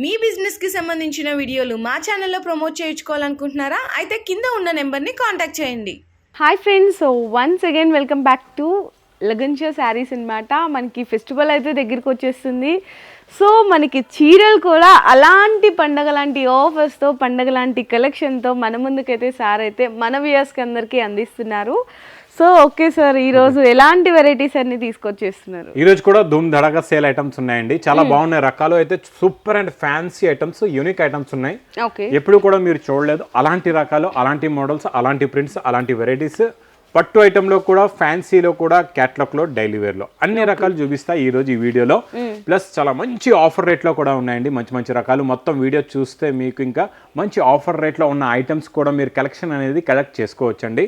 మీ business కి సంబంధించిన వీడియోలు మా ఛానల్లో ప్రమోట్ చేయించుకోవాలనుకుంటున్నారా? అయితే కింద ఉన్న నెంబర్ని కాంటాక్ట్ చేయండి. Hi friends, so once again welcome back to lagan show saris అన్నమాట. మనకి ఫెస్టివల్ అయితే దగ్గరికి వచ్చేస్తుంది. సో మనకి చీరలు కూడా అలాంటి పండగ లాంటి ఆఫర్స్తో, పండగ లాంటి కలెక్షన్తో మన ముందుకైతే సార్ అయితే మన వ్యూయర్స్కి అందరికీ అందిస్తున్నారు. సో ఓకే సార్, ఈ రోజు ఎలాంటి వెరైటీస్ అన్ని తీసుకొచ్చేస్తున్నారు? ఈ రోజు కూడా ధూమ్ ధడాగా సేల్ ఐటమ్స్ ఉన్నాయండి. చాలా బాగున్నాయి రకాలు అయితే, super and fancy items, unique items ఉన్నాయి. ఓకే, ఎప్పుడు కూడా మీరు చూడలేదు అలాంటి రకాలు, అలాంటి మోడల్స్, అలాంటి ప్రింట్స్, అలాంటి వెరైటీస్. పట్టు ఐటెంలో కూడా, ఫ్యాన్సీలో కూడా, క్యాట్లాగ్లో, డైలీ వేర్లో అన్ని రకాలు చూపిస్తా ఈ రోజు ఈ వీడియోలో. ప్లస్ చాలా మంచి ఆఫర్ రేట్లో కూడా ఉన్నాయండి, మంచి మంచి రకాలు. మొత్తం వీడియో చూస్తే మీకు ఇంకా మంచి ఆఫర్ రేట్లో ఉన్న ఐటమ్స్ కూడా మీరు కలెక్షన్ అనేది కలెక్ట్ చేసుకోవచ్చండి.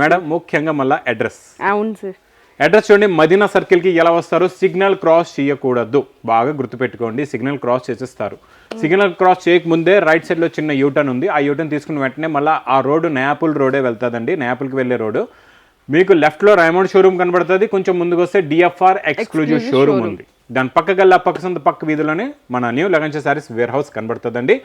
మేడం, ముఖ్యంగా మళ్ళీ అడ్రస్. అవును సార్, అడ్రస్ చూడండి, మదీనా సర్కిల్కి ఎలా వస్తారు? సిగ్నల్ క్రాస్ చేయకూడదు, బాగా గుర్తుపెట్టుకోండి. సిగ్నల్ క్రాస్ చేసేస్తారు. సిగ్నల్ క్రాస్ చేయకముందే రైట్ సైడ్లో చిన్న యూటర్న్ ఉంది. ఆ యూటర్న్ తీసుకుని వెంటనే మళ్ళీ ఆ రోడ్డు నయాపుల్ రోడే వెళ్తుందండి. నయాపుల్కి వెళ్ళే రోడ్డు. మీకు లెఫ్ట్లో రైమండ్ షోరూమ్ కనబడుతుంది. కొంచెం ముందుకు వస్తే డిఎఫ్ఆర్ ఎక్స్క్లూజివ్ షోరూమ్ ఉంది. దాని పక్కకల్లా పక్క వీధిలోనే మన new Lagan show saris warehouse కనబడుతుందండి.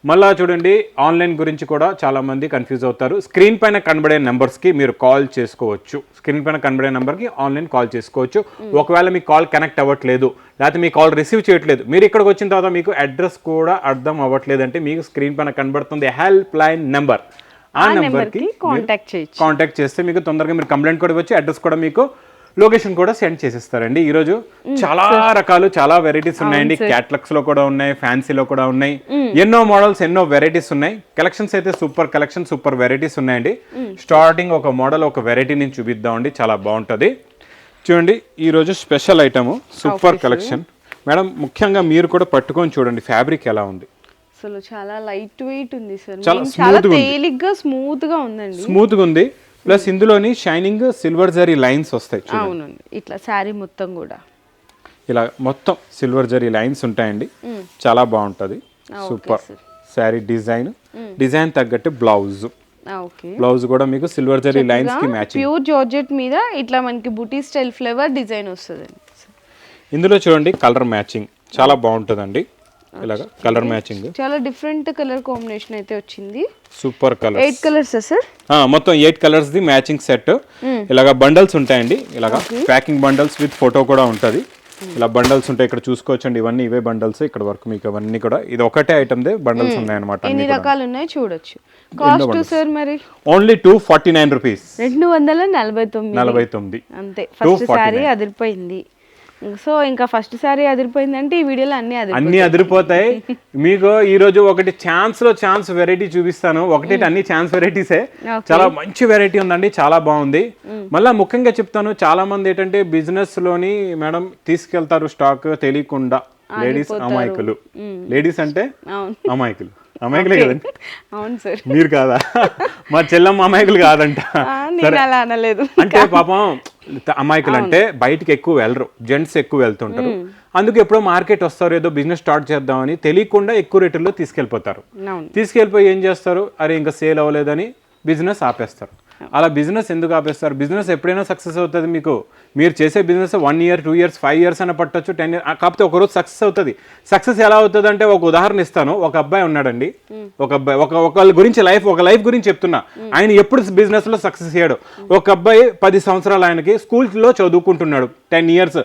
మళ్ళా చూడండి, ఆన్లైన్ గురించి కూడా చాలా మంది కన్ఫ్యూజ్ అవుతారు. స్క్రీన్ పైన కనబడే నెంబర్స్కి మీరు కాల్ చేసుకోవచ్చు. స్క్రీన్ పైన కనబడే నెంబర్కి ఆన్లైన్ కాల్ చేసుకోవచ్చు. ఒకవేళ మీ కాల్ కనెక్ట్ అవ్వట్లేదు, లేకపోతే మీ కాల్ రిసీవ్ చేయట్లేదు, మీరు ఇక్కడికి వచ్చిన తర్వాత మీకు అడ్రస్ కూడా అర్థం అవ్వట్లేదు అంటే మీకు స్క్రీన్ పైన కనబడుతుంది హెల్ప్ లైన్ నెంబర్. ఆ నెంబర్కి కాంటాక్ట్ చేస్తే మీకు తొందరగా మీరు కంప్లైంట్ కూడా ఇవ్వచ్చు. అడ్రస్ కూడా మీకు, లొకేషన్ కూడా సెండ్ చేసేస్తారండి. ఈ రోజు చాలా రకాలు, చాలా వెరైటీస్ ఉన్నాయండి. క్యాట్లాగ్స్ లో కూడా ఉన్నాయి, ఫ్యాన్సీలో కూడా ఉన్నాయి. ఎన్నో మోడల్స్, ఎన్నో వెరైటీస్ ఉన్నాయి. కలెక్షన్స్ అయితే సూపర్ కలెక్షన్, సూపర్ వెరైటీస్ ఉన్నాయండి. స్టార్టింగ్ ఒక మోడల్, ఒక వెరైటీ నుంచి చూపిద్దామండి, చాలా బాగుంటుంది. చూడండి, ఈ రోజు special item, super collection. Madam, ముఖ్యంగా మీరు కూడా పట్టుకొని చూడండి ఫ్యాబ్రిక్ ఎలా ఉంది. అసలు చాలా లైట్ వెయిట్ ఉంది సార్, చాలా తేలిగ్గా స్మూత్ గా ఉందండి. స్మూత్ గా ఉంది. ప్లస్ ఇందులోని షైనింగ్ సిల్వర్ జరీ లైన్స్ వస్తాయి. అవునండి, ఇట్లా శారీ మొత్తం కూడా ఇలా మొత్తం సిల్వర్ జరీ లైన్స్ ఉంటాయండి. చాలా బాగుంటది. సూపర్ శారీ డిజైన్ తగ్గట్టు బ్లౌజ్ కూడా మీకు సిల్వర్ జరీ లైన్స్ కి మ్యాచింగ్. ప్యూర్ జార్జెట్ మీద ఇట్లా మనకి బూటీ స్టైల్ ఫ్లేవర్ డిజైన్ వస్తుంది. ఇందులో చూడండి కలర్ మ్యాచింగ్ చాలా బాగుంటుందండి. ఇలాగా కలర్ మ్యాచింగ్, చాలా డిఫరెంట్ కలర్ కాంబినేషన్ అయితే వచ్చింది. Super colour. 8 colours sir? మొత్తం 8 కలర్స్ ది మ్యాచింగ్ సెట్. ఇలాగా బండల్స్ ఉంటాయండి. ఇలాగా ప్యాకింగ్ బండల్స్ విత్ ఫోటో కూడా ఉంటది. ఇలా బండల్స్ ఉంటాయి, ఇక్కడ చూసుకోవచ్చండి. ఇవన్నీ ఇవే బండల్స్. ఇక్కడ వరకు మీకు అవన్నీ కూడా ఇది ఒకటే ఐటమ్ దే బండల్స్ ఉన్నాయి అన్నమాట. ఎన్ని రకాలు ఉన్నాయి చూడొచ్చు. కాస్ట్ సార్ మరి ఓన్లీ 249 రూపీస్. 249 అంతే. ఫస్ట్ సారీ అదిరిపోయింది. సో ఇంకా ఫస్ట్ సారీ అదిరిపోయిందంటే ఈ వీడియోలో అన్ని అదిరిపోతాయి. మీకు ఈ రోజు ఒకటి ఛాన్స్ వెరైటీ చూపిస్తాను. ఒకటి అన్ని ఛాన్స్ వెరైటీసే. చాలా మంచి వెరైటీ ఉందండి, చాలా బాగుంది. మళ్ళీ ముఖ్యంగా చెప్తాను, చాలా మంది ఏంటంటే బిజినెస్ లోని మేడం తీసుకెళ్తారు స్టాక్ తెలియకుండా. లేడీస్ అమాయకులు. లేడీస్ అంటే అమాయకులే కదండి. అవును సార్, మీరు కాదా? మా చెల్లమ్మ అమాయకులు కాదంట. అంటే పాపం అమాయకులు అంటే బయటికి ఎక్కువ వెళ్ళరు, జెంట్స్ ఎక్కువ వెళ్తుంటారు. అందుకు ఎప్పుడో మార్కెట్ వస్తారు, ఏదో బిజినెస్ స్టార్ట్ చేద్దామని తెలియకుండా ఎక్కువ రేటుల్లో తీసుకెళ్ళిపోతారు. తీసుకెళ్ళిపోయి ఏం చేస్తారు, అరే ఇంకా సేల్ అవ్వలేదని బిజినెస్ ఆపేస్తారు. అలా బిజినెస్ ఎందుకు ఆపేస్తారు? బిజినెస్ ఎప్పుడైనా సక్సెస్ అవుతుంది. మీరు చేసే బిజినెస్ 1 year 2 years 5 years అని పట్టొచ్చు, 10 years, కాకపోతే ఒకరోజు సక్సెస్ అవుతుంది. సక్సెస్ ఎలా అవుతుంది అంటే, ఒక ఉదాహరణ ఇస్తాను. ఒక అబ్బాయి ఉన్నాడండి. ఒకళ్ళ గురించి ఒక లైఫ్ గురించి చెప్తున్నా. ఆయన ఎప్పుడు బిజినెస్ లో సక్సెస్ అయ్యాడు. ఒక అబ్బాయి 10 సంవత్సరాలు ఆయనకి స్కూల్లో చదువుకుంటున్నాడు. 10 years,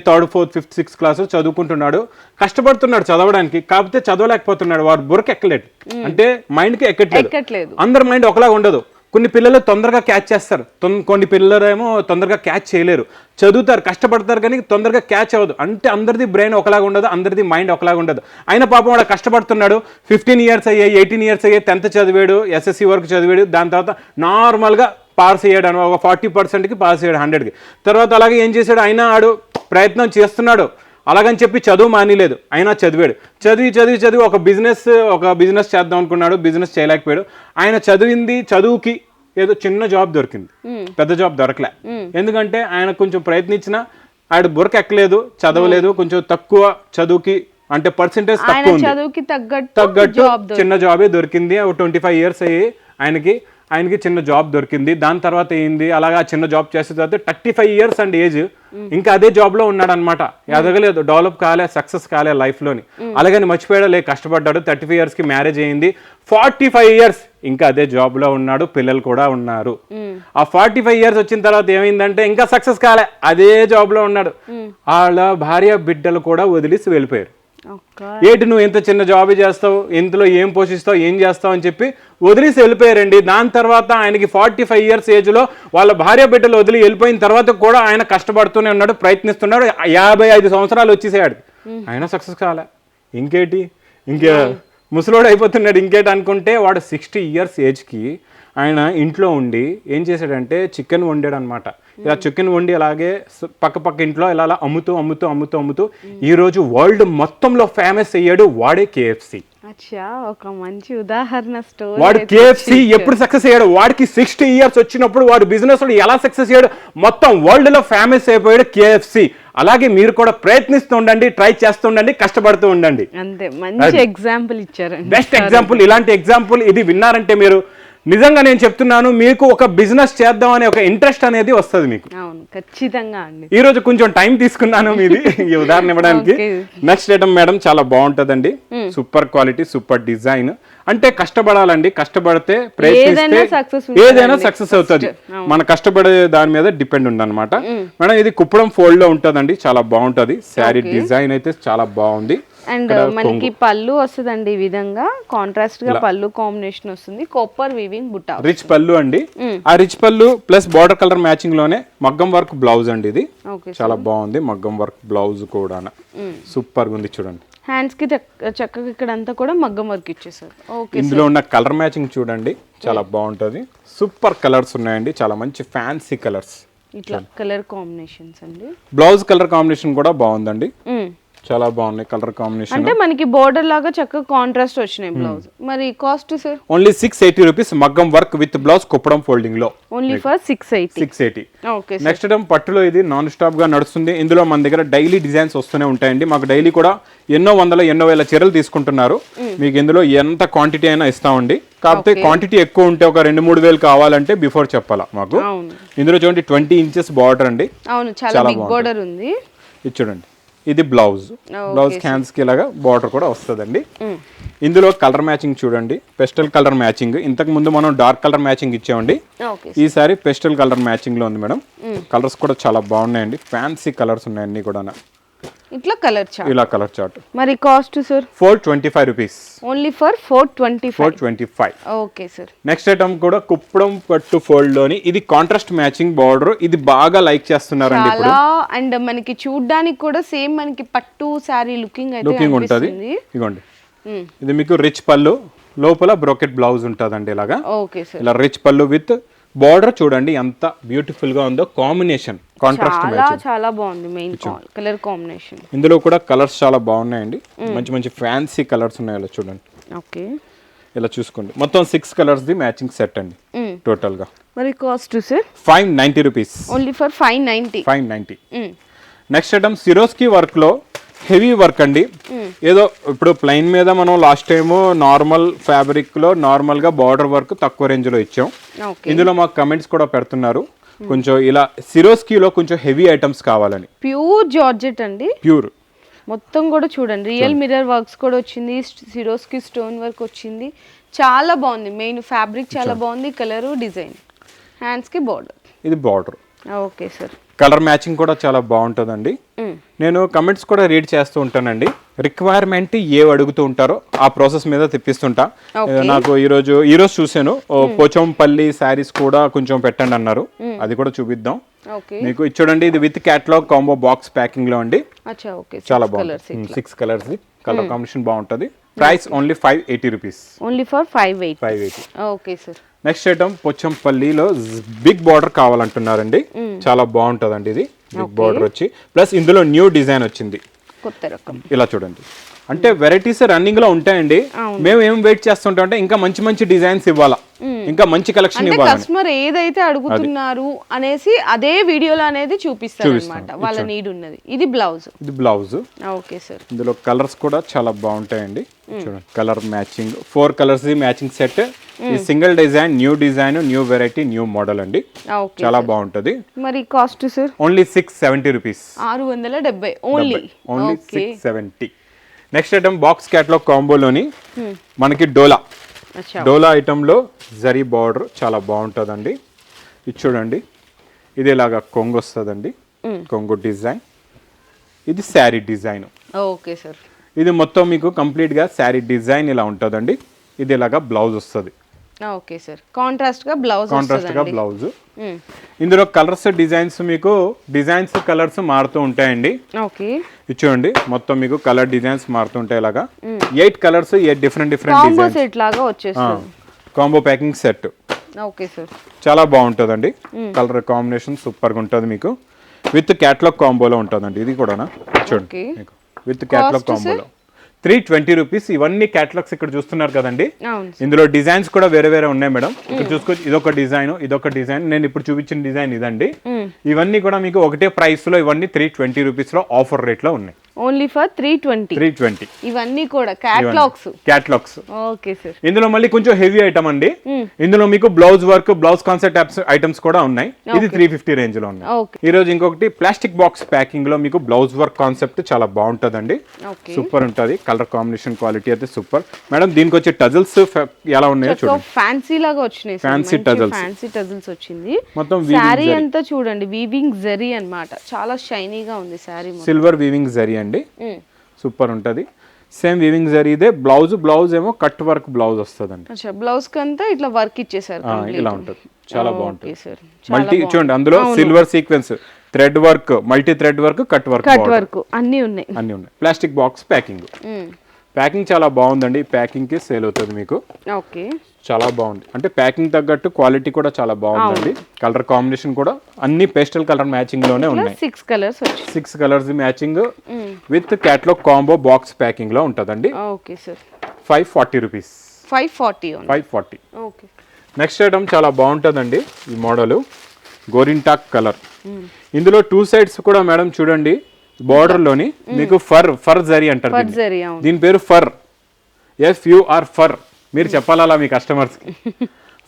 3rd 4th 5th 6th class చదువుకుంటున్నాడు. కష్టపడుతున్నాడు చదవడానికి, కాకపోతే చదవలేకపోతున్నాడు. వాడు బుర్రకు ఎక్కలేదు, అంటే మైండ్కి ఎక్కట్లేదు. అందరి మైండ్ ఒకలాగా ఉండదు. కొన్ని పిల్లలు తొందరగా క్యాచ్ చేస్తారు, కొన్ని పిల్లలు ఏమో తొందరగా క్యాచ్ చేయలేరు. చదువుతారు, కష్టపడతారు, కానీ తొందరగా క్యాచ్ అవ్వదు. అంటే అందరిది బ్రెయిన్ ఒకలాగా ఉండదు, అందరిది మైండ్ ఒకలాగా ఉండదు. అయినా పాపం వాడు కష్టపడుతున్నాడు. 15 years అయ్యాయి, 18 years అయ్యాయి, 10th చదివాడు, SSC వరకు చదివాడు. దాని తర్వాత నార్మల్గా పాస్ అయ్యాడు, ఒక 40%కి పాస్ అయ్యాడు 100కి. తర్వాత అలాగే ఏం చేశాడు, అయినా ఆడు ప్రయత్నం చేస్తున్నాడు. అలాగని చెప్పి చదువు మానేలేదు, అయినా చదివాడు. చదివి ఒక బిజినెస్ చేద్దాం అనుకున్నాడు, బిజినెస్ చేయలేకపోయాడు. ఆయన చదువుకి ఏదో చిన్న జాబ్ దొరికింది, పెద్ద జాబ్ దొరకలే. ఎందుకంటే ఆయన కొంచెం ప్రయత్నించినా ఆయన బుర్రకు ఎక్కలేదు, చదవలేదు. కొంచెం తక్కువ చదువుకి, అంటే పర్సెంటేజ్ తక్కువ ఉంది, తగ్గట్టు చిన్న జాబే దొరికింది. 25 years అయ్యి ఆయనకి. ఆయనకి చిన్న జాబ్ దొరికింది. దాని తర్వాత ఏంది అలాగా చిన్న జాబ్ చేసిన తర్వాత 35 years అండి ఏజ్, ఇంకా అదే జాబ్ లో ఉన్నాడు అనమాట. ఎదగలేదు, డెవలప్ కాలే, సక్సెస్ కాలే లైఫ్ లోని. అలాగని మర్చిపోయాడు, కష్టపడ్డాడు. 35 years కి మ్యారేజ్ అయింది. 45 years ఇంకా అదే జాబ్ లో ఉన్నాడు, పిల్లలు కూడా ఉన్నారు. ఆ 45 years వచ్చిన తర్వాత ఏమైందంటే ఇంకా సక్సెస్ కాలే, అదే జాబ్ లో ఉన్నాడు. వాళ్ళ భార్య బిడ్డలు కూడా వదిలేసి వెళ్ళిపోయారు. ఏంటి నువ్వు ఎంత చిన్న జాబ్ చేస్తావు, ఇంతలో ఏం పోషిస్తావు, ఏం చేస్తావు అని చెప్పి వదిలేసి వెళ్ళిపోయారండి. దాని తర్వాత ఆయనకి 45 years ఏజ్ లో వాళ్ళ భార్య బిడ్డలు వదిలి వెళ్ళిపోయిన తర్వాత కూడా ఆయన కష్టపడుతూనే ఉన్నాడు, ప్రయత్నిస్తున్నాడు. 55 సంవత్సరాలు వచ్చేసాడు, ఆయన సక్సెస్ కాలే. ఇంకేటి, ఇంకా ముసలోడు అయిపోతున్నాడు. ఇంకేటి అనుకుంటే వాడు 60 years ఏజ్కి ఆయన ఇంట్లో ఉండి ఏం చేశాడంటే చికెన్ వండాడు అనమాట. ఇలా చికెన్ వండి అలాగే పక్క ఇంట్లో ఇలా అలా అమ్ముతూ ఈ రోజు వరల్డ్ మొత్తంలో ఫేమస్ అయ్యాడు. వాడే KFC. ఒక మంచి ఉదాహరణ స్టోరీ. వాడు KFC ఎప్పుడు సక్సెస్ అయ్యాడు, వాడికి 60 years వచ్చినప్పుడు వాడు బిజినెస్ లో ఎలా సక్సెస్ అయ్యాడు, మొత్తం వరల్డ్ లో ఫేమస్ అయిపోయాడు KFC. అలాగే మీరు కూడా ప్రయత్నిస్తూ ఉండండి, ట్రై చేస్తూ ఉండండి, కష్టపడుతూ ఉండండి. అంతే, మంచి ఎగ్జాంపుల్ ఇచ్చారు, బెస్ట్ ఎగ్జాంపుల్. ఇలాంటి ఎగ్జాంపుల్ ఇది విన్నారంటే మీరు నిజంగా నేను చెప్తున్నాను, మీకు ఒక బిజినెస్ చేద్దాం అనే ఒక ఇంట్రెస్ట్ అనేది వస్తుంది మీకు. అవును, ఖచ్చితంగా అండి. ఈ రోజు కొంచెం టైం తీసుకున్నాను మీది ఈ ఉదాహరణ ఇవ్వడానికి. నెక్స్ట్ ఐటమ్ మేడం చాలా బాగుంటదండి, సూపర్ క్వాలిటీ, సూపర్ డిజైన్. అంటే కష్టపడాలండి, కష్టపడితే ప్రయత్నిస్తే ఏదైనా సక్సెస్ అవుతుంది. మన కష్టపడే దాని మీద డిపెండ్ ఉందన్నమాట. మేడం ఇది కుప్పడం ఫోల్డ్ లో ఉంటదండి, చాలా బాగుంటది. శారీ డిజైన్ అయితే చాలా బాగుంది. అండ్ మనకి పళ్ళు వస్తుందండి ఈ విధంగా, కాంట్రాస్ట్ గా పళ్ళు కాంబినేషన్ వస్తుంది, కాపర్ వీవింగ్ బుట్ట, రిచ్ పళ్ళు అండి. ఆ రిచ్ పళ్ళు ప్లస్ బార్డర్ కలర్ మ్యాచింగ్ లోనే మగ్గం వర్క్ బ్లౌజ్ అండి. ఇది చాలా బాగుంది, మగ్గం వర్క్ బ్లౌజ్ కూడా సూపర్ గా ఉంది. చూడండి హ్యాండ్స్ కి చక్కగా ఇక్కడ అంతా కూడా మగ్గం వర్క్ ఇచ్చేసారు. ఇందులో ఉన్న కలర్ మ్యాచింగ్ చూడండి, చాలా బాగుంటది. సూపర్ కలర్స్ ఉన్నాయండి, చాలా మంచి ఫ్యాన్సీ కలర్స్. ఇట్లా కలర్ కాంబినేషన్స్ అండి. బ్లౌజ్ కలర్ కాంబినేషన్ కూడా బాగుందండి, చాలా బాగున్నాయి కలర్ కాంబినేషన్. అంటే మనకి బోర్డర్ లాగా చక్కగా కాంట్రాస్ట్ వచ్చినాయి బ్లౌజ్. మరి కాస్ట్ సార్? ఓన్లీ 680 రూపీస్, మగ్గం work with blouse Kuppadam folding లో only for 680. Okay. Next item పట్టులో ఇది నాన్ స్టాప్ గా నడుస్తుంది. ఇందులో మన దగ్గర డైలీ డిజైన్స్ వస్తూనే ఉంటాయండి. మాకు డైలీ కూడా ఎన్నో వేల చీరలు తీసుకుంటున్నారు. మీకు ఇందులో ఎంత క్వాంటిటీ అయినా ఇస్తామండి. కాకపోతే క్వాంటిటీ ఎక్కువ ఉంటే ఒక 2-3 వేలు కావాలంటే బిఫోర్ చెప్పాలా మాకు. ఇందులో చూడండి 20 inches బార్డర్ అండి. అవును, చాలా బిగ్ బార్డర్ ఉంది. ఇది చూడండి, ఇది బ్లౌజ్ హ్యాండ్స్ కి ఇలాగా బార్డర్ కూడా వస్తుందండి. ఇందులో కలర్ మ్యాచింగ్ చూడండి, పెస్టల్ కలర్ మ్యాచింగ్. ఇంతకు ముందు మనం డార్క్ కలర్ మ్యాచింగ్ ఇచ్చామండి, ఈసారి పెస్టల్ కలర్ మ్యాచింగ్ లో ఉంది మేడం. కలర్స్ కూడా చాలా బాగున్నాయండి, ఫ్యాన్సీ కలర్స్ ఉన్నాయి అన్ని కూడా. ఇట్లా కలర్ చార్ట్, ఇలా కలర్ చార్ట్. మరి cost sir? 425 rupees, only for 425. Okay sir. Next item కూడా కుప్పడం పట్టు ఫోల్డ్ లోని, ఇది కాంట్రాస్ట్ మ్యాచింగ్ బార్డర్. ఇది బాగా లైక్ చేస్తున్నారండి ఇప్పుడు. అండ్ మనకి చూడడానికి కూడా సేమ్ మనకి పట్టు సారీ లుకింగ్ ఉంటది. ఇదిగోండి, ఇది మీకు రిచ్ పళ్ళు, లోపల బ్రోకెట్ బ్లౌజ్ ఉంటదండి ఇలాగా. Okay sir. ఇలా రిచ్ పళ్ళు విత్ బార్డర్ చూడండి ఎంత బ్యూటిఫుల్ గా ఉందో, కాంబినేషన్ కాంట్రాస్ట్ మ్యాచింగ్ చాలా బాగుంది. మెయిన్ కలర్ కాంబినేషన్, ఇందులో కూడా కలర్స్ చాలా బాగున్నాయండి, మంచి ఫ్యాన్సీ కలర్స్ ఉన్నాయి. ఇలా చూడండి, ఓకే, ఇలా చూసుకోండి. మొత్తం 6 కలర్స్ ది మ్యాచింగ్ సెట్ అండి టోటల్ గా. మరి cost sir? 590 rupees, only for 590. Next item Swarovski work లో హెవీ వర్క్ అండి. ఏదో ఇప్పుడు ప్లెయిన్ మీద మనం లాస్ట్ టైం నార్మల్ ఫ్యాబ్రిక్ లో నార్మల్ గా బార్డర్ వర్క్ తక్కువ రేంజ్ లో ఇచ్చాం. ఇందులో మాకు కమెంట్స్ కూడా పెడుతున్నారు, కొంచెం ఇలా సిరోస్కీలో కొంచెం హెవీ ఐటమ్స్ కావాలని. ప్యూర్ జార్జెట్ అండి, ప్యూర్ మొత్తం కూడా చూడండి, రియల్ మిర్రర్ వర్క్స్ కూడా వచ్చింది, సిరోస్కి స్టోన్ వర్క్ వచ్చింది, చాలా బాగుంది. మెయిన్ ఫ్యాబ్రిక్ చాలా బాగుంది, కలర్ డిజైన్, హ్యాండ్స్ కి బార్డర్, ఇది border. Okay sir. Colour matching కూడా చాలా బాగుంటుందండి. నేను కమెంట్స్ కూడా రీడ్ చేస్తూ ఉంటానండి, రిక్వైర్మెంట్ అడుగుతూ ఉంటారో ఆ ప్రాసెస్ మీద తెప్పిస్తుంటా. నాకు ఈరోజు చూసాను, పోచంపల్లి శారీస్ కూడా కొంచెం పెట్టండి అన్నారు, అది కూడా చూపిద్దాం మీకు. చూడండి, ఇది with catalogue combo box packing లో అండి, చాలా బాగుంది. 6 కలర్స్ కలర్ కాంబినేషన్ బాగుంటది. Price only 580 rupees, only for 580. Okay sir. Next item పోచంపల్లిలో బిగ్ బార్డర్ కావాలంటున్నారండి, చాలా బాగుంటదండి. ఇది బిగ్ బార్డర్ వచ్చి ప్లస్ ఇందులో న్యూ డిజైన్ వచ్చింది, కొత్త రకం. ఇలా చూడండి, అంటే వెరైటీస్ రన్నింగ్ లో ఉంటాయండి. మేము ఏం వెయిట్ చేస్తుంటాం అంటే ఇంకా మంచి డిజైన్స్ ఇవ్వాలా, ఇంకా మంచి కలెక్షన్ ఇవ్వాలి. కస్టమర్ ఏదైతే అడుగుతున్నారు అనేసి అదే వీడియోలో అనేది చూపిస్తారు అన్నమాట, వాళ్ళ నీడ్ ఉన్నది. ఇది బ్లౌజ్. Okay sir. ఇందులో కలర్స్ కూడా చాలా బాగుంటాయండి. చూడండి, colour matching 4 colours matching set. ఈ single design, new variety, new model అండి. ఓకే చాలా బాగుంటది. మరి cost sir? Only 670 rupees. 670 only. 670. Next item box catalogue కాంబోలోని మనకి డోలా ఐటెంలో జరీ బార్డర్ చాలా బాగుంటుందండి. ఇది చూడండి, ఇది ఇలాగా కొంగు వస్తుందండి, కొంగు డిజైన్. ఇది శారీ డిజైన్. Okay sir. ఇది మొత్తం మీకు కంప్లీట్గా శారీ డిజైన్ ఇలా ఉంటుందండి. ఇది ఇలాగా బ్లౌజ్ వస్తుంది. Okay sir. కాంట్రాస్ట్గా బ్లౌజ్. ఇందులో కలర్స్ డిజైన్స్ మీకు కలర్స్ మారుతూ ఉంటాయండి. ఓకే. ఇది చూడండి, మొత్తం మీకు కలర్ డిజైన్స్ మారుతుంటాయి. ఇలాగా 8 కలర్స్, 8 డిఫరెంట్ డిజైన్స్. సెట్ లాగా వచ్చేస్తుంది. Combo packing set. Okay sir. చాలా బాగుంటుందండి. కలర్ కాంబినేషన్ సూపర్గా ఉంటుంది మీకు. విత్ క్యాటలాగ్ కాంబోలో ఉంటుందండి. ఇది కూడా చూడండి మీకు విత్ క్యాటలాగ్ కాంబోలో 320 రూపీస్. ఇవన్నీ క్యాటలాగ్స్ ఇక్కడ చూస్తున్నారు కదండి. ఇందులో డిజైన్స్ కూడా వేరే వేరే ఉన్నాయి మేడం. ఇక్కడ చూసుకోవచ్చు, ఇదొక డిజైన్. నేను ఇప్పుడు చూపించిన డిజైన్ ఇదండి. ఇవన్నీ కూడా మీకు ఒకటే ప్రైస్ లో, ఇవన్నీ 320 రూపీస్ లో ఆఫర్ రేట్ లో ఉన్నాయి. Only for 320. ఇవన్నీ కూడా క్యాటలాగ్స్. Okay sir. ఇందులో మళ్ళీ కొంచెం హెవీ ఐటమ్ అండి. ఇందులో మీకు blouse work, blouse concept items కూడా ఉన్నాయి. ఇది 350 రేంజ్ లో ఉన్నాయి. ఈ రోజు ఇంకొకటి ప్లాస్టిక్ బాక్స్ ప్యాకింగ్ లో మీకు బ్లౌజ్ వర్క్ కాన్సెప్ట్ చాలా బాగుంటదండి. సూపర్ ఉంటది. కలర్ కాంబినేషన్ క్వాలిటీ అయితే సూపర్. మేడం దీనికి వచ్చే టజల్స్ ఎలా ఉన్నాయో చూడండి. ఫ్యాన్సీ లాగా వచ్చినాయి. ఫ్యాన్సీ టజల్స్ వచ్చింది. మొత్తం శారీ అంతా చూడండి, వీవింగ్ జరీ అన్నమాట. చాలా షైనీగా ఉంది శారీ. సిల్వర్ వీవింగ్ జరీ అండి. సూపర్ ఉంటది. సేమ్ వీవింగ్ జరీదే బ్లౌజ్ ఏమో కట్ వర్క్ బ్లౌజ్ వస్తుందండి. బ్లౌజ్ కంతా ఇట్లా వర్క్ ఇచ్చేసారు. ఇలా ఉంటది. చాలా బాగుంటుంది. మల్టీ చూడండి, అందులో silver sequence, thread work, multi thread work, cut work అన్ని ఉన్నాయి. ప్లాస్టిక్ బాక్స్ ప్యాకింగ్ చాలా బాగుందండి. ఈ ప్యాకింగ్ కి సేల్ అవుతుంది మీకు. ఓకే. చాలా బాగుంది. అంటే ప్యాకింగ్ తగ్గట్టు క్వాలిటీ కూడా చాలా బాగుందండి. కలర్ కాంబినేషన్ కూడా అన్ని పేస్టల్ కలర్ మ్యాచింగ్ లోనే ఉన్నాయి. 6 colours matching with catalogue combo box packing లో ఉంటదండి. Okay sir. 540 rupees. 540. Okay. Next item చాలా బాగుంటుందండి. ఈ మోడల్ గోరింటాక్ కలర్. ఇందులో 2 సైడ్స్ కూడా మేడం చూడండి, బార్డర్ లోని మీకు ఫర్ జరీ అంటారు. దీని పేరు ఫర్. FUR. మీరు చెప్పాలా మీ కస్టమర్స్ కి.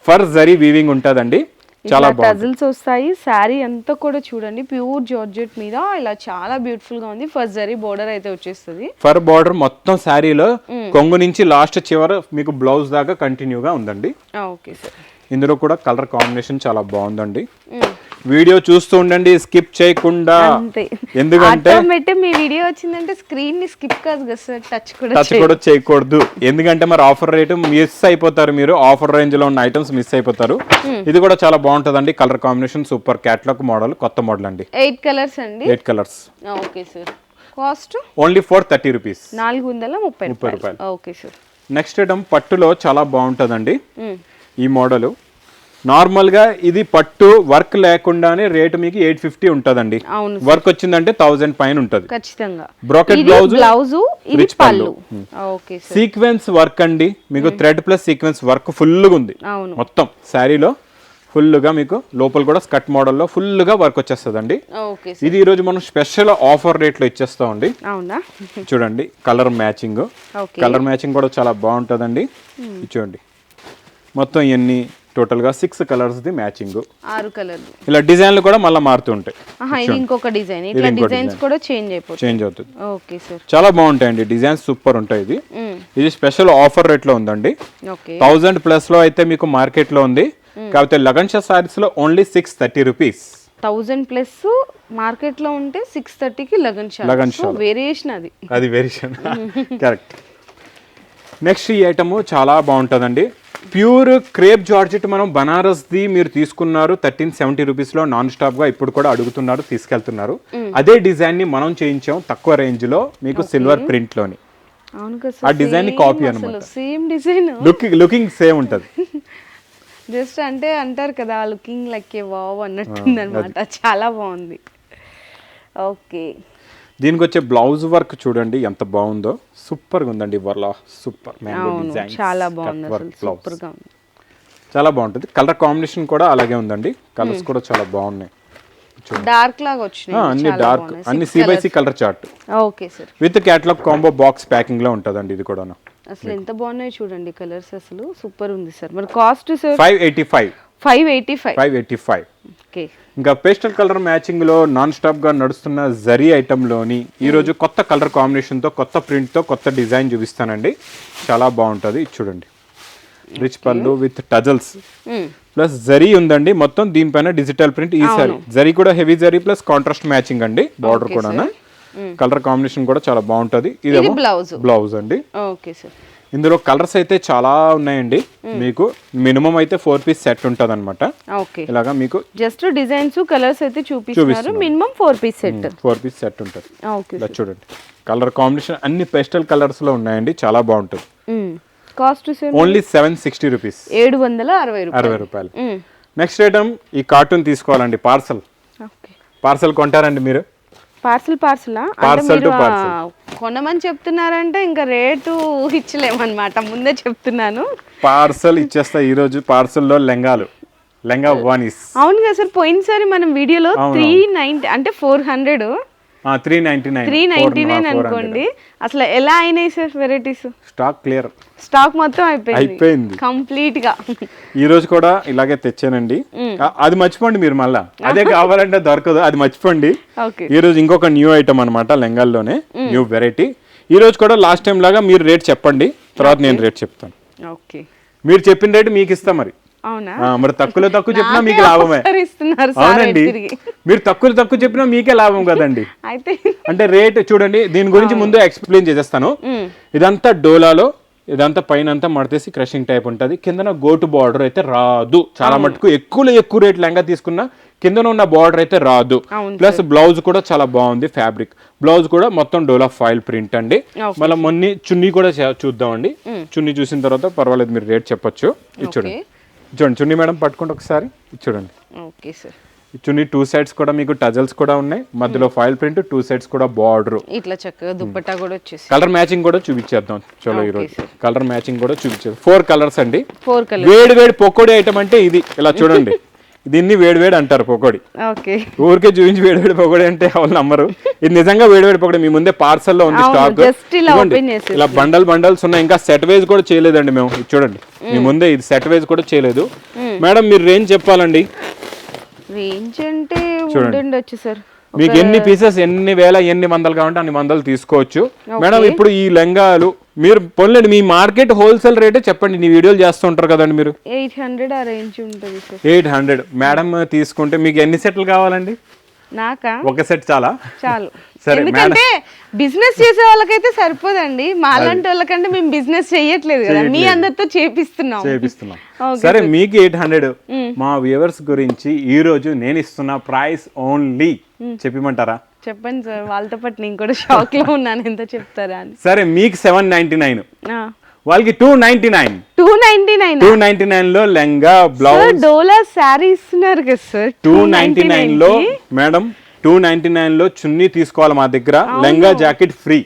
ఫర్ జరీ వీవింగ్ ఉంటదండి. చాలా టజల్స్ వస్తాయి. శారీ అంతా కూడా చూడండి ప్యూర్ జార్జెట్ మీద ఇలా చాలా బ్యూటిఫుల్ గా ఉంది. ఫస్ట్ జరీ బోర్డర్ అయితే వచ్చేస్తుంది. ఫర్ బోర్డర్ మొత్తం శారీలో కొంగు నుంచి లాస్ట్ చివర మీకు బ్లౌజ్ దాకా కంటిన్యూగా ఉందండి. Okay sir. ఇందులో కూడా కలర్ కాంబినేషన్ చాలా బాగుందండి. వీడియో చూస్తూ ఉండండి, స్కిప్ చేయకుండా. ఎందుకంటే మీ వీడియో వచ్చిందంటే స్క్రీన్ ని స్కిప్ కాదు కదా సార్, టచ్ కూడా చేయకూడదు. ఎందుకంటే మరి ఆఫర్ రేట్ మిస్ అయిపోతారు మీరు. ఆఫర్ రేంజ్ లో ఉన్న ఐటమ్స్ మిస్ అయిపోతారు. ఇది కూడా చాలా బాగుంటదండి. Colour combination super. Catalogue model, కొత్త మోడల్ అండి. 8 కలర్స్ అండి. 8 colours. Okay sir. Cost only 430 rupees. 430 రూపాయలు. Okay sir. నెక్స్ట్ ఐటమ్ పట్టులో చాలా బాగుంటదండి. ఈ మోడల్ నార్మల్ గా ఇది పట్టు వర్క్ లేకుండానే రేట్ మీకు 850 ఉంటదండి. వర్క్ వచ్చిందంటే 1000 పైన ఉంటది ఖచ్చితంగా. బ్రోకెట్ బ్లౌజ్, ఇది పళ్ళు. Okay sir. సీక్వెన్స్ వర్క్ అండి. మీకు thread plus sequence work full గా ఉంది. మొత్తం శారీలో ఫుల్ గా మీకు లోపల కూడా స్కర్ట్ మోడల్ లో ఫుల్ గా వర్క్ వచ్చేస్తుందండి. ఇది ఈ రోజు మనం స్పెషల్ ఆఫర్ రేట్ లో ఇచ్చేస్తామండి. చూడండి కలర్ మ్యాచింగ్ కూడా చాలా బాగుంటదండి. చూడండి మొత్తం ఇవన్నీ టోటల్ గా 6 కలర్స్ ది మ్యాచింగ్. 6 కలర్లు. ఇలా డిజైన్లు కూడా మళ్ళీ మారుతూ ఉంటాయి. ఇది ఇంకొక డిజైన్. ఇట్లా డిజైన్స్ కూడా చేంజ్ అవుతుంది. Okay sir. చాలా బాగుంటాయండి డిజైన్స్, సూపర్ ఉంటాయి. ఇది స్పెషల్ ఆఫర్ రేట్ లో ఉందండి. 1000 ప్లస్ లో అయితే మీకు మార్కెట్ లో ఉంది. కాకపోతే లగన్ షా సారీస్ లో ఓన్లీ 630 రూపీస్. 1000 ప్లస్ మార్కెట్ లో ఉంటే 630 కి లగన్ షా. వేరియేషన్ అది వేరియేషన్. కరెక్ట్. నెక్స్ట్ ఈ ఐటమ్ చాలా బాగుంటుందండి. Pure crepe georgette. మనం బనారస్ ది మీరు తీసుకున్నారు 1370 రూపీస్ లో నాన్ స్టాప్ గా ఇప్పుడు కూడా అడుగుతున్నారు, తీసుకెళ్తున్నారు. అదే డిజైన్ ని మనం చేయించాం తక్కువ రేంజ్ లో మీకు సిల్వర్ ప్రింట్ లోని. ఆ డిజైన్ ని కాపీ అన్నమాట. సేమ్ డిజైన్, లుకింగ్ సేమ్ ఉంటది. జస్ట్ అంటే అంటారు కదా లుకింగ్ లైక్ ఏ వావ్ అన్నట్టుంది అనమాట. చాలా బాగుంది. ఓకే. దీనికి వచ్చే బ్లౌజ్ వర్క్ చూడండి ఎంత బాగుందో. సూపర్ గా ఉందండి. Super mango design. చాలా బాగుంది అసలు. సూపర్ గా ఉంది. చాలా బాగుంటుంది. కలర్ కాంబినేషన్ కూడా అలాగే ఉందండి. కలర్స్ కూడా చాలా బాగున్నాయి. డార్క్ లాగా వచ్చినాయి అన్ని డార్క్, అన్ని C/C colour chart okay sir. With catalogue combo box packing లో ఉంటదండి ఇది కూడా. అసలు ఎంత బాగున్నాయి చూడండి కలర్స్, అసలు సూపర్ ఉంది సార్. మరి కాస్ట్ సార్ 585. ఓకే. ఇంకా పేస్టల్ కలర్ మ్యాచింగ్ లో నాన్ స్టాప్ గా నడుస్తున్న జరీ ఐటమ్ లోని ఈ రోజు కొత్త కలర్ కాంబినేషన్ తో, కొత్త ప్రింట్ తో, కొత్త డిజైన్ చూపిస్తానండి. చాలా బాగుంటది. చూడండి, రిచ్ పళ్ళు విత్ టజల్స్ ప్లస్ జరీ ఉందండి. మొత్తం దీనిపైన డిజిటల్ ప్రింట్. ఈ సారీ జరీ కూడా heavy zari plus contrast matching అండి. బార్డర్ కూడా కలర్ కాంబినేషన్ కూడా చాలా బాగుంటది. ఇది బ్లౌజ్ అండి. Okay sir. ఇందులో కలర్స్ అయితే చాలా ఉన్నాయండి. మీకు మినిమం అయితే 4 పీస్ సెట్ ఉంటది అనమాట. ఇలాగా మీకు జస్ట్ డిజైన్స్ కలర్స్ అయితే చూపిస్తున్నారు. Minimum 4 piece set, 4 piece set ఉంటది. ఇలా చూడండి, కలర్ కాంబినేషన్ అన్ని పేస్టల్ కలర్స్ లో ఉన్నాయండి. చాలా బాగుంటది. కాస్ట్ ఓన్లీ 760 రూపీస్, 760 రూపాయలు. నెక్స్ట్ ఐటమ్ ఈ కార్టూన్ తీసుకోవాలండి. పార్సల్ కొంటారండి మీరు? పార్సల్ టు పార్సల్ కొనమని చెప్తున్నారంటే ఇంకా రేటు ఊహించలేమన్నమాట, ముందే చెప్తున్నాను. పార్సల్ ఇచ్చేస్తా ఈ రోజు. పార్సల్లో లెంగా వానీస్. అవును కదా సార్, పోయినసారి మనం వీడియోలో 390 అంటే 400 399 అనుకోండి. అసలు ఎలా అయినాయి సార్ వెరైటీస్? స్టాక్ మొత్తం అయిపోయింది కంప్లీట్ గా. ఈ రోజు కూడా ఇలాగే తెచ్చానండి. అది మర్చిపోండి మీరు, మళ్ళా అదే కావాలంటే దొరకదు, అది మర్చిపోండి. ఈ రోజు ఇంకొక న్యూ ఐటమ్ అనమాట, లెంగాల్లోనే న్యూ వెరైటీ. ఈ రోజు కూడా లాస్ట్ టైం లాగా మీరు రేట్ చెప్పండి, తర్వాత నేను రేట్ చెప్తాను. మీరు చెప్పిన రేట్ మీకు ఇస్తా. మరి తక్కువ చెప్పినా మీకు లాభమే. అవునండి, మీరు తక్కువ చెప్పినా మీకే లాభం కదండి. అంటే రేట్ చూడండి, దీని గురించి ముందు ఎక్స్ప్లెయిన్ చేసేస్తాను. ఇదంతా డోలాలో, ఇదంతా పైన అంతా మడతేసి క్రషింగ్ టైప్ ఉంటుంది. కిందన గోటు బార్డర్ అయితే రాదు. చాలా మటుకు ఎక్కువ రేట్ లెంగా తీసుకున్నా కిందన ఉన్న బార్డర్ అయితే రాదు. ప్లస్ బ్లౌజ్ కూడా చాలా బాగుంది. ఫ్యాబ్రిక్ బ్లౌజ్ కూడా మొత్తం డోలా ఫాయిల్ ప్రింట్ అండి. మళ్ళీ మొన్న చున్నీ కూడా చూద్దామండి. చున్నీ చూసిన తర్వాత పర్వాలేదు, మీరు రేట్ చెప్పొచ్చు. చూడండి చున్నీ మేడం పట్టుకుంటే ఒకసారి చూడండి. చున్నీ 2 సైడ్స్ కూడా మీకు టజల్స్ కూడా ఉన్నాయి. మధ్యలో ఫాయిల్ ప్రింట్, 2 సైడ్స్ కూడా బార్డర్. ఇట్లా చక్కగా దుపట్టా కూడా వచ్చేసి కలర్ మ్యాచింగ్ కూడా చూపించేద్దాం. చలో ఈ రోజు కలర్ మ్యాచింగ్ కూడా చూపించేది. 4 కలర్స్ అండి. 4 కలర్స్. వేడి పకోడీ ఐటమ్ అంటే ఇది. ఇలా చూడండి, దీన్ని వేడి అంటారు పకోడీ. ఊరికే చూపించి వేడి పకోడీ అంటే వాళ్ళు నమ్మరు. ఇది నిజంగా వేడి పకోడీ. మీ ముందే పార్సల్ లో ఉంది స్టాక్. ఇలా బండల్స్ ఉన్నాయి. ఇంకా సెట్ వైజ్ కూడా చేయలేదండి మేము. చూడండి, మీ ముందే ఇది సెట్ వైజ్ కూడా చేయలేదు. మేడం మీరు రేంజ్ చెప్పాలండి. రేంజ్ అంటే ఉండొచ్చు సార్, మీకు ఎన్ని పీసెస్, ఎన్ని వేల, ఎన్ని వందలు కావాలంటే అన్ని వందలు తీసుకోవచ్చు. మేడం ఇప్పుడు ఈ లెంగాలు మీరు పొందండి, మీ మార్కెట్ హోల్సేల్ రేటే చెప్పండి. నీ వీడియోలు చేస్తూ ఉంటారు కదండి మీరు. 800 ఆ రేంజ్ ఉంటుంది సార్. 800 మేడం తీసుకుంటే మీకు ఎన్ని సెట్లు కావాలండి? నాకా ఒక సెట్ చాలు. ఎందుకంటే బిజినెస్ చేసే వాళ్ళకైతే సరిపోదండి. మాలాంటి వాళ్ళకంటే మేము బిజినెస్ చేయట్లేదు కదా, మీ అందరితో చేపిస్తున్నాం. సరే, మీకు 800. మా వ్యూవర్స్ గురించి ఈ రోజు నేను ఇస్తున్న ప్రైస్ ఓన్లీ చెప్పమంటారా? చెప్పండి సార్, వాళ్ళతో పాటు నేను కూడా షాక్ లో ఉన్నాను, ఎంత చెప్తారా అని. సరే, మీకు 799, వాళ్ళకి 299 లో లెంగా బ్లౌజ్ డోలా శారీ ఇస్తున్నారు కదా సార్. 299 లో మేడం, 299 లో చున్నీ తీసుకోవాలి మా దగ్గర. Lehenga jacket free.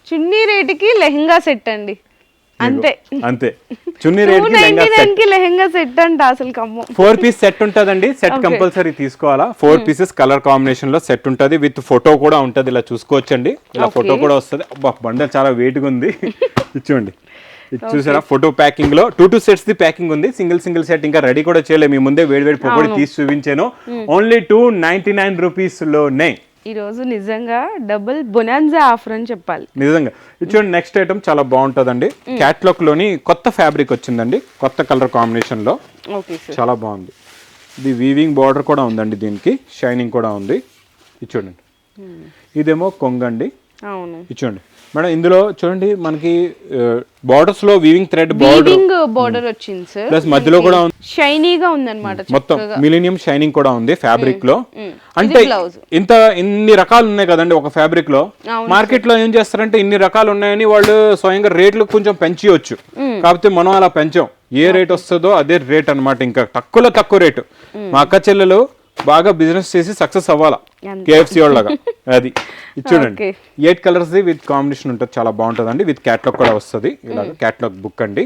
చున్నీ రేటుకి లెహంగా సెట్ అండి, అంతే. చున్నీ రేటుకి లెహంగా సెట్ అంట. అసలు 4 పీస్ సెట్ ఉంటదండి. సెట్ కంపల్సరీ తీసుకోవాలా. 4 పీసెస్ కలర్ కాంబినేషన్ లో సెట్ ఉంటది. విత్ ఫోటో కూడా ఉంటది. ఇలా చూసుకోవచ్చండి. ఇలా ఫోటో కూడా వస్తుంది. బండల్ చాలా వెయిట్ గా ఉంది. చూడండి, చూసారా ఫోటో ప్యాకింగ్ లో 2 సెట్స్ ది ప్యాకింగ్ ఉంది. సింగిల్ సెట్ ఇంకా రెడీ కూడా చేయలేదు. మీ ముందే వేడి పకోడీ తీసి చూపించాను. ఓన్లీ 299 రూపీస్ లోనే. ఈ రోజు నిజంగా డబుల్ బొనాన్జా ఆఫర్ అని చెప్పాలి. నిజంగా చూడండి, నెక్స్ట్ ఐటమ్ చాలా బాగుంటదండి. క్యాట్లాగ్ లోని కొత్త ఫ్యాబ్రిక్ వచ్చిందండి, కొత్త కలర్ కాంబినేషన్ లో. చాలా బాగుంది. ఇది వీవింగ్ బార్డర్ కూడా ఉందండి, దీనికి షైనింగ్ కూడా ఉంది. ఇది చూడండి, ఇదేమో కొంగండి. చూడండి మేడం, ఇందులో చూడండి మనకి బార్డర్స్ లో వీవింగ్ థ్రెడ్ బార్డర్ వచ్చింది సార్. ప్లస్ మధ్యలో కూడా షైనీగా ఉంది అన్నమాట. మొత్తం మిలీనియం షైనింగ్ కూడా ఉంది ఫ్యాబ్రిక్ లో. అంటే ఇన్ని రకాలు ఉన్నాయి కదండి ఒక ఫ్యాబ్రిక్ లో. మార్కెట్ లో ఏం చేస్తారంటే ఇన్ని రకాలు ఉన్నాయని వాళ్ళు స్వయంగా రేట్లు కొంచెం పెంచవచ్చు. కాకపోతే మనం అలా పెంచాం. ఏ రేట్ వస్తుందో అదే రేట్ అన్నమాట. ఇంకా తక్కువ రేటు. మా అక్క చెల్లెలు బాగా బిజినెస్ చేసి సక్సెస్ అవ్వాలా కేఎఫ్సి వాళ్ళగా. అది చూడండి, 8 కలర్స్ విత్ కాంబినేషన్ ఉంటుంది. చాలా బాగుంటుంది అండి. విత్ క్యాట్లాగ్ కూడా వస్తుంది. ఇలాగ క్యాట్లాగ్ బుక్ అండి.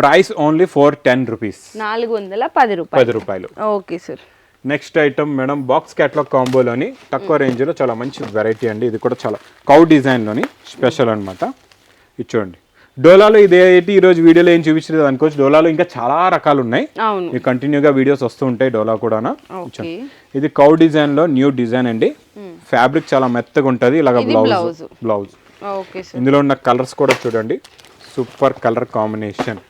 ప్రైస్ ఓన్లీ 410 రూపీస్, 410 రూపాయలు. Okay sir. Next item madam box catalogue కాంబోలోని తక్కువ రేంజ్లో చాలా మంచి వెరైటీ అండి. ఇది కూడా చాలా కౌ డిజైన్లోని స్పెషల్ అనమాట. ఇది చూడండి. డోలాలో ఇదేంటి ఈరోజు వీడియోలో ఏం చూపించలేదు అనుకోవచ్చు. డోలాలో ఇంకా చాలా రకాలు ఉన్నాయి. మీకు కంటిన్యూగా వీడియోస్ వస్తూ ఉంటాయి డోలా కూడా. ఇది కౌ డిజైన్లో న్యూ డిజైన్ అండి. ఫ్యాబ్రిక్ చాలా మెత్తగా ఉంటుంది. ఇలాగ బ్లౌజ్. ఇందులో ఉన్న కలర్స్ కూడా చూడండి, సూపర్ కలర్ కాంబినేషన్.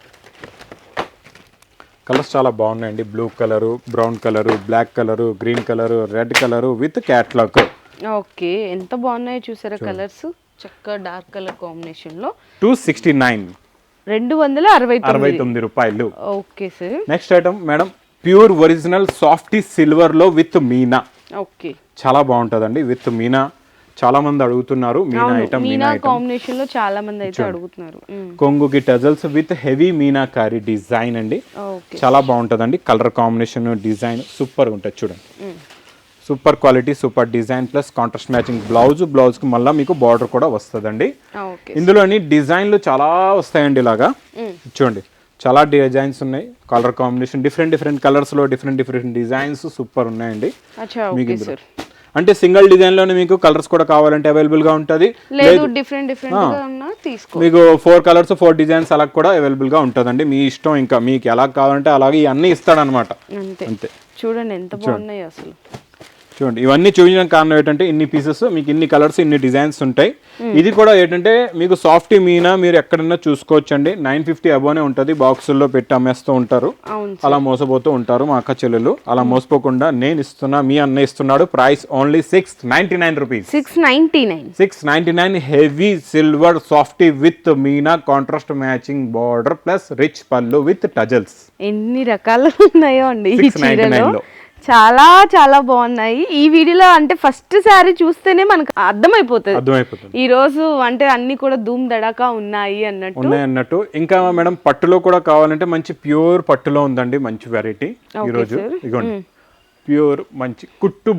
కలర్స్ చాలా బాగున్నాయండి. Blue colour, brown colour, black colour, green colour, red colour with catalogue. Okay, ఎంత బాగున్నాయో చూసారా కలర్స్. చక్కగా డార్క్ కలర్ కాంబినేషన్ లో 269 269 రూపాయలు. Okay sir. Next item madam pure original softy silver లో విత్ మీనా. ఓకే, చాలా బాగుంటదండి విత్ మీనా. చాలా మంది అడుగుతున్నారు మీనా కాంబినేషన్ లో చాలా మంది అయితే అడుగుతున్నారు. కొంగుకి tassels with heavy meenakari design అండి. చాలా బాగుంటదండి. కలర్ కాంబినేషన్, డిజైన్ సూపర్ ఉంటుంది చూడండి. Super quality, super design plus contrast matching blouse కి మళ్ళీ మీకు బార్డర్ కూడా వస్తుందండి. ఇందులోని డిజైన్లు చాలా వస్తాయండి. ఇలాగా చూడండి, చాలా డిజైన్స్ ఉన్నాయి. కలర్ కాంబినేషన్ డిఫరెంట్ కలర్స్ లో డిఫరెంట్ డిజైన్స్ సూపర్ ఉన్నాయండి మీకు ఇందులో. అంటే సింగిల్ డిజైన్ లోనే మీకు కలర్స్ కూడా కావాలంటే అవైలబుల్ గా ఉంటది. లేదు డిఫరెంట్ గా ఉన్నా తీసుకో. మీకు 4 కలర్స్ 4 డిజైన్స్ అలా కూడా అవైలబుల్ గా ఉంటదండి. మీ ఇష్టం, ఇంకా మీకు ఎలా కావాలంటే అలాగే అన్ని ఇస్తాడనమాట. అంతే. చూడండి ఎంత బాగున్నాయి అసలు. చూడండి, ఇవన్నీ చూపించడానికి కారణం ఏంటంటే ఇన్ని పీసెస్ మీకు ఇన్ని కలర్స్ ఇన్ని డిజైన్స్ ఉంటాయి. ఇది కూడా ఏంటంటే మీకు సాఫ్ట్ మీనా మీరు ఎక్కడన్నా చూసుకోవచ్చండి. 950 అబోనే ఉంటుంది. బాక్సుల్లో పెట్టి అమ్మేస్తూ ఉంటారు. అలా మోసపోతూ ఉంటారు మా అక్క చెల్లెలు. అలా మోసపోకుండా నేను ఇస్తున్నా, మీ అన్న ఇస్తున్నాడు. Price only 699 rupees. 699 heavy silver softy with Meena contrast matching border plus rich పళ్ళు విత్ టజల్స్. ఎన్ని రకాలు ఉన్నాయో అండి ఈ చీరలో. చాలా చాలా బాగున్నాయి. ఈ వీడియోలో అంటే ఫస్ట్ సారీ చూస్తేనే మనకు అర్థమైపోతుంది ఈ రోజు అంటే అన్ని కూడా ధూమ్ దడాకా ఉన్నాయి అన్నట్టు. ఇంకా మేడం పట్టులో కూడా కావాలంటే మంచి ప్యూర్ పట్టులో ఉందండి మంచి వెరైటీ ఈ రోజు. ఇదిగోండి, ప్యూర్ మంచి కుట్టు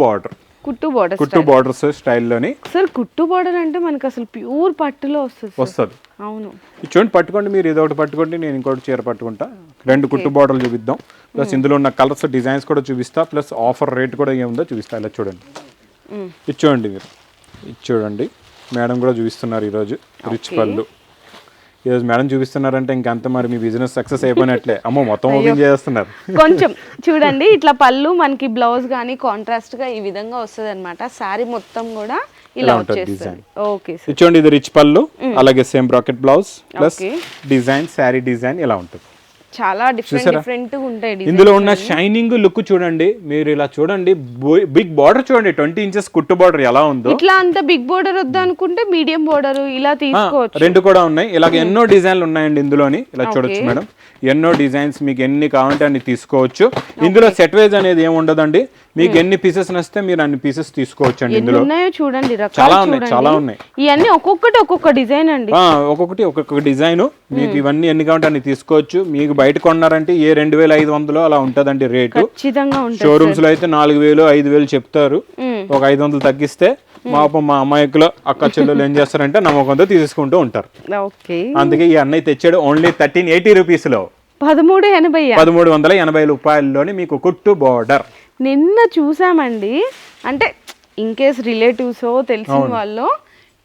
బార్డర్స్ స్టైల్లోని. సార్ కుట్టు బార్డర్ అంటే మనకి అసలు ప్యూర్ పట్టులో వస్తుంది. అవును, చూడండి, పట్టుకోండి. మీరు ఇదొకటి పట్టుకోండి, నేను ఇంకోటి చీర పట్టుకుంటా. 2 కుట్టు బార్డర్లు చూపిద్దాం. ప్లస్ ఇందులో ఉన్న కలర్స్ డిజైన్స్ కూడా చూపిస్తా. ప్లస్ ఆఫర్ రేట్ కూడా ఏముందో చూపిస్తా. ఇలా చూడండి, ఇది చూడండి, మీరు ఇది చూడండి. మేడం కూడా చూపిస్తున్నారు ఈరోజు రిచ్ పళ్ళు. ఈరోజు మేడం చూపిస్తున్నారంటే ఇంకంత మరి మీ బిజినెస్ సక్సెస్ అయిపోయినట్లే. అమ్మో, మొత్తం ఓపెన్ చేస్తున్నారు. కొంచెం చూడండి, ఇట్లా పళ్ళు మనకి బ్లౌజ్ కానీ కాంట్రాస్ట్ గా ఈ విధంగా వస్తుంది అనమాట. సారీ మొత్తం కూడా ఇలా వచ్చేస్తుంది. ఓకే సార్, చూడండి, ఇది రిచ్ పళ్ళు, అలాగే same bracket blouse plus design, sari design ఇలా ఉంటుంది. చాలా డిఫరెంట్ ఉంటాయి. ఇందులో ఉన్న షైనింగ్ లుక్ చూడండి. మీరు ఇలా చూడండి, బిగ్ బార్డర్ చూడండి, 20 ఇంచెస్ కుట్టు బార్డర్ ఎలా ఉందో. ఇట్లా అంత బిగ్ బార్డర్ వద్దు అనుకుంటే మీడియం బార్డర్ ఇలా తీసుకోవచ్చు. 2 కూడా ఉన్నాయి. ఇలాగ ఎన్నో డిజైన్లు ఉన్నాయండి ఇందులోని. ఇలా చూడొచ్చు మేడం, ఎన్నో డిజైన్స్ మీకు ఎన్ని కావాలంటే అన్ని తీసుకోవచ్చు. ఇందులో సెట్ వైజ్ అనేది ఏమి ఉండదండి. మీకు ఎన్ని పీసెస్ నచ్చితే మీరు అన్ని పీసెస్ తీసుకోవచ్చు అండి. ఇందులో చూడండి చాలా ఉన్నాయి. ఇవన్నీ ఒక్కొక్క డిజైన్ అండి. ఒక్కొక్క డిజైన్. మీకు ఇవన్నీ ఎన్ని కావాలంటే అన్ని తీసుకోవచ్చు. మీకు బయట కొన్నారంటే 2500 అలా ఉంటదండి రేటు. షోరూమ్స్ లో అయితే 4000 5000 చెప్తారు. ఒక 500 తగ్గిస్తే మా అమ్మాయికులు అక్క చెల్లెలు ఏం చేస్తారంటే నమ్మకంతో తీసుకుంటూ ఉంటారు. అందుకే ఈ అన్నయ్య తెచ్చాడు ఓన్లీ 1380 రూపీస్ లో 1380 రూపాయల్లోని మీకు కుట్టు బార్డర్. నిన్న చూసామండి, అంటే ఇన్ కేస్ రిలేటివ్స్ తెలిసిన వాళ్ళు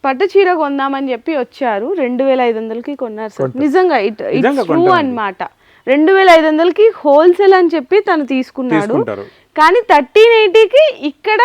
పట్టు చీర కొందామని చెప్పి వచ్చారు. 2500కి కొన్నారు సార్. నిజంగా ఇట్స్ ట్రూ అన్నమాట. 2500కి హోల్సేల్ అని చెప్పి తను తీసుకున్నాడు. కానీ 1380కి ఇక్కడ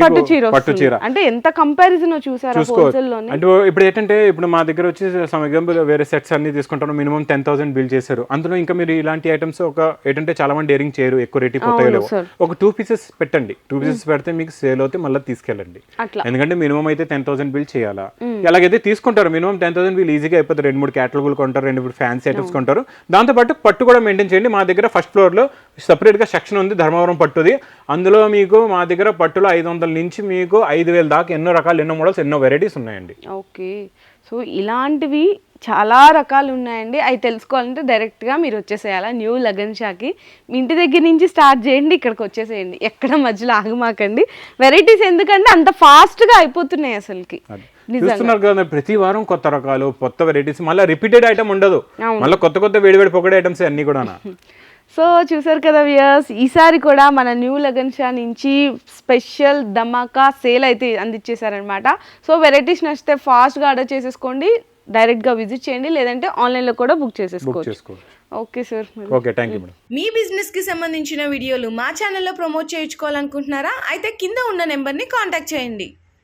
పట్టు చీర అంటే ఎంత కంపారిజన్ చూసారా హోల్సేల్ లోనే. అంటే ఇప్పుడు ఏంటంటే ఇప్పుడు మా దగ్గర వచ్చి సమ్ ఎగ్జాంపుల్ వేరే సెట్స్ అన్ని తీసుకుంటారు, మినిమం 10,000 బిల్ చేశారు. అందులో ఇంకా మీరు ఇలాంటి ఐటమ్స్ ఒక ఏంటంటే చాలా మంది డేరింగ్ చేయరు, ఎక్కువ రేట్ పోతాయో. ఒక 2 పీసెస్ పెట్టండి. 2 పీసెస్ పెడితే మీకు సేల్ అవుతే మళ్ళీ తీసుకెళ్ళండి. ఎందుకంటే మినిమం అయితే 10,000 బిల్ చేయాలా. ఎలాగైతే తీసుకుంటారు మినిమం 10,000 బిల్ ఈజీగా అయిపోతుంది. 2-3 క్యాటలాగులు కొంటారు, 2-3 ఫ్యాన్సీ ఐటమ్స్ కొంటారు. దాంతోపాటు పట్టు కూడా మెయింటైన్ చేయండి. మా దగ్గర ఫస్ట్ ఫ్లోర్ లో సెపరేట్ గా సెక్షన్ ఉంది, ధర్మవరం పట్టుది. అందులో మీకు మా దగ్గర పట్టులో 500 నుంచి మీకు 5000 దాకా ఎన్నో రకాలు, ఎన్నో మోడల్స్, ఎన్నో వెరైటీస్ ఉన్నాయండి. ఓకే, సో ఇలాంటివి చాలా రకాలు ఉన్నాయండి. అవి తెలుసుకోవాలంటే డైరెక్ట్గా మీరు వచ్చేసేయాలా న్యూ లగన్ షాకి. మీ ఇంటి దగ్గర నుంచి స్టార్ట్ చేయండి, ఇక్కడికి వచ్చేసేయండి. ఎక్కడ మధ్యలో ఆగమాకండి. వెరైటీస్ ఎందుకంటే అంత ఫాస్ట్గా అయిపోతున్నాయి అసలుకి. చూస్తున్నారు కదా, ప్రతి వారం కొత్త రకాలు, కొత్త వెరైటీస్, మళ్ళీ రిపీటెడ్ ఐటమ్ ఉండదు. మళ్ళీ కొత్త వేడి పొగడే ఐటమ్స్ అన్ని కూడా. సో చూసారు కదా వ్యూయర్స్, ఈసారి కూడా మన న్యూ లగన్ షా నుంచి స్పెషల్ ధమాకా సేల్ అయితే అందించేశారనమాట. సో వెరైటీస్ నచ్చితే ఫాస్ట్గా ఆర్డర్ చేసేసుకోండి, డైరెక్ట్గా విజిట్ చేయండి, లేదంటే ఆన్లైన్లో కూడా బుక్ చేసేసుకోవచ్చు. Okay sir. Okay, thank you madam. మీ బిజినెస్కి సంబంధించిన వీడియోలు మా ఛానల్లో ప్రమోట్ చేయించుకోవాలనుకుంటున్నారా? అయితే కింద ఉన్న నెంబర్ని కాంటాక్ట్ చేయండి.